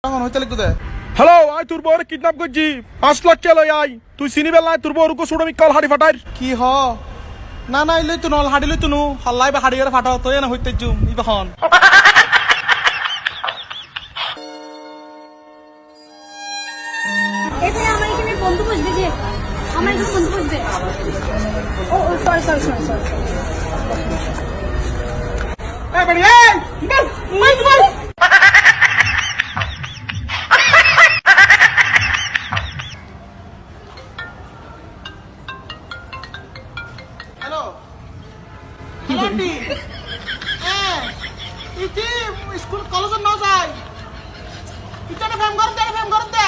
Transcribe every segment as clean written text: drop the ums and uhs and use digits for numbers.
Hello, I তোর বউরে kidnap করছি, 5 লাখ কে লই আই। তুই চিনি বেলা তোর বউর কো ছোট মিকাল হাড়ি ফাটাই কি হ না না ইলে তুই নল হাড়ি লই তুনু হল্লাই বা হাড়ি করে ফাটাও তো না হইতে জুম ইবখন এটা আমার এখানে বন্ধু বসবে যে আমার এখানে বন্ধু বসবে ও সরি সরি সরি সরি এ বড়ি এই মাই মাই হ্যালো হ্যালো আন্টি ইতি স্কুল কলেজ না যাই ইতানে ফেম করতে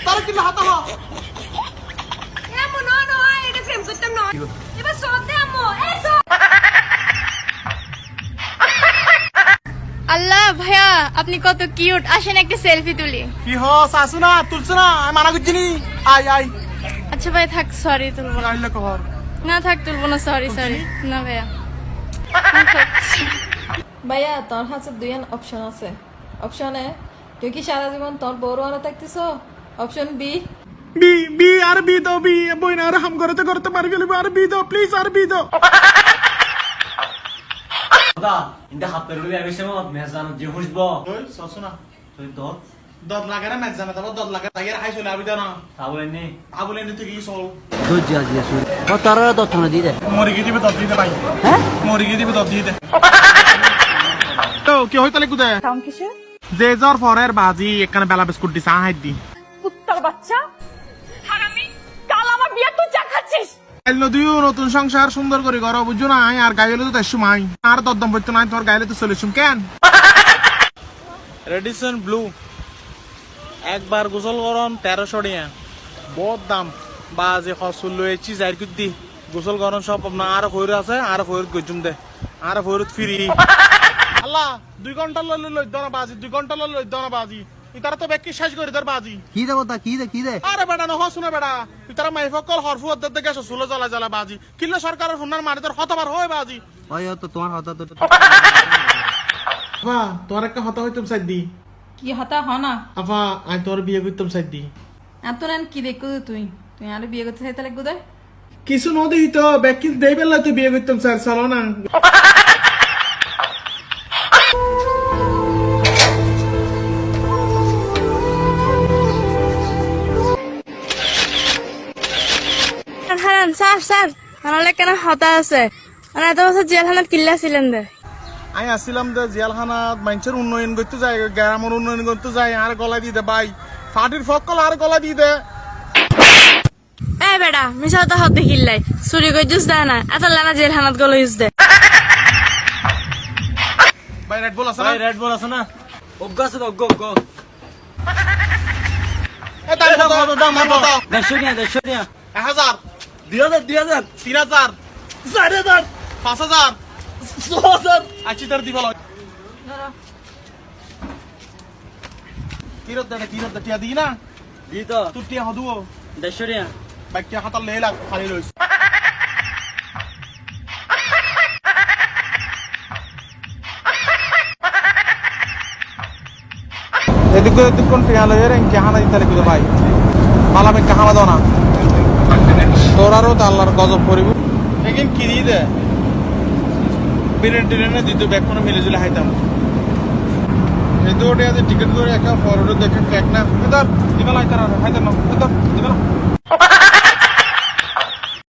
তার কি হাতা হ এমন না এটা ফ্রেম করতাম না এবার সব দে আম্মু এই সব আল্লাহ ভাইয়া আপনি কত কিউট, আসেন একটা সেলফি তুলি। কি হ সাসু না তুলছ না আমি মানা করছিনি আই আচ্ছা ভাই থাক, সরি তুলবো না। আইলে কহর না থাক তুলবো না, সরি সরি না ভাইয়া। ভাইয়া তোর হাতে দুই অপশন আছে। অপশন এ তুই কি সারা জীবন তোর বড় আনা থাকতিস। অপশন বি বি বি আর বি দো বি বই না হাম করতে করতে মার গেলি আর বি দো প্লিজ আর বি দো দাদা ইন্দা হাতের রুলি আমি সেমত মেজান যে হুসবো ওই সসু না তুই দত দদ লাগে না ম্যাচ জানা তারপর দদ লাগে তাই আর হাই চলে আবি না তাবলেনি আবুলে নি তুই কি সল ধৈর্য আজি আসুন তারা তৎক্ষণাৎ দিয়ে দেয়। মরি গিয়ে দিবে দদ দিতে ভাই হ্যাঁ মরি গিয়ে দিবে দদ দিতে তো কি হই তালে কুদে কাম কিসে যে জর ফরের বাজি একখানে বেলা বিস্কুট দিছে হাই দি কুত্তার বাচ্চা হারামি কাল আমার বিয়ে তুই চা খাচ্ছিস কাল নদীও নতুন সংসার সুন্দর করে ঘর বুঝছো না আর গাইলে তো তাই সময় আর দদ্দম পড়তো না তোর গাইলে তো চলে শুন কেন রেডিসন ব্লু একবার গোসল গরম 1300 টাকা বহুত দাম বাজে খসুল লয়েছি যাই কুদ্দি গোসল গরম সব আপনার আর ফয়র আছে আর ফয়র গজুম দে আর ফয়রত ফিরি আল্লাহ 2 ঘন্টা লই দনা বাজি 2 ঘন্টা লই দনা বাজি ইতারা তো বেকি শেষ করে দর বাজি কি দেবো তা কি দে আরে বেটা নহ শুনে বেটা ইতারা মাইফকল হরফু অদ্দে গেছে সুলো জ্বালা জ্বালা বাজি কিল্লে সরকারের হুনার মারে তোর হতবার হয় বাজি ওই তো তোমার হতা তো আফা তোর একটা হতা হইতাম সাইড দি কি হতা হ না আফা আই তোর বিয়ে করতাম সাইড দি এত রান কি দেখো তুই তুই আর বিয়ে করতে চাইতে লাগবে দে কিছু নদী তো ব্যাকিন দেই বেলা তুই বিয়ে করতাম স্যার চলো না হারান স্যার স্যার আমার কেন হতা আছে মানে এত বছর জেলখানাত কিল্লা ছিলেন দে। আমি আসছিলাম যে জেলখানাত মানুষের উন্নয়ন করতে যায় গ্রামের উন্নয়ন করতে যায় আর গলা দিয়ে দে ভাই ফাটির ফকল আর গলা দিয়ে দে এ বেটা মিছা তো হতে কিল্লাই চুরি করে জুস দেয় না এত লানা জেলখানাত গলো ইউজ দে। ভাই রেড বল আছে না ভাই রেড বল আছে না অজ্ঞ আছে তো অজ্ঞ এ তাই কত দাম কত 150 টাকা 1000 2000 3000 4000 5000 6000 আচ্ছা তোর দিবল কিরত দে টিয়া দি না দি তো তুই টিয়া হদুও 150 টাকা বাইক টিয়া হাতার লেলা খালি লইছ এদিকে কোন টিয়া লয়ে রে কাহানা দিতে লাগবে ভাই মালামে কাহানা দাও না তোরারও তো আল্লাহর গজব করিব একিন কি দিয়ে দে বিরেন্টিনে দিত ব্যাগ কোনো মিলে জুলে হাইতাম এই তো ওটা টিকিট করে একটা ফরওয়ার্ড দেখে ট্র্যাক না দিবা লাইতার হাইতাম না দিবা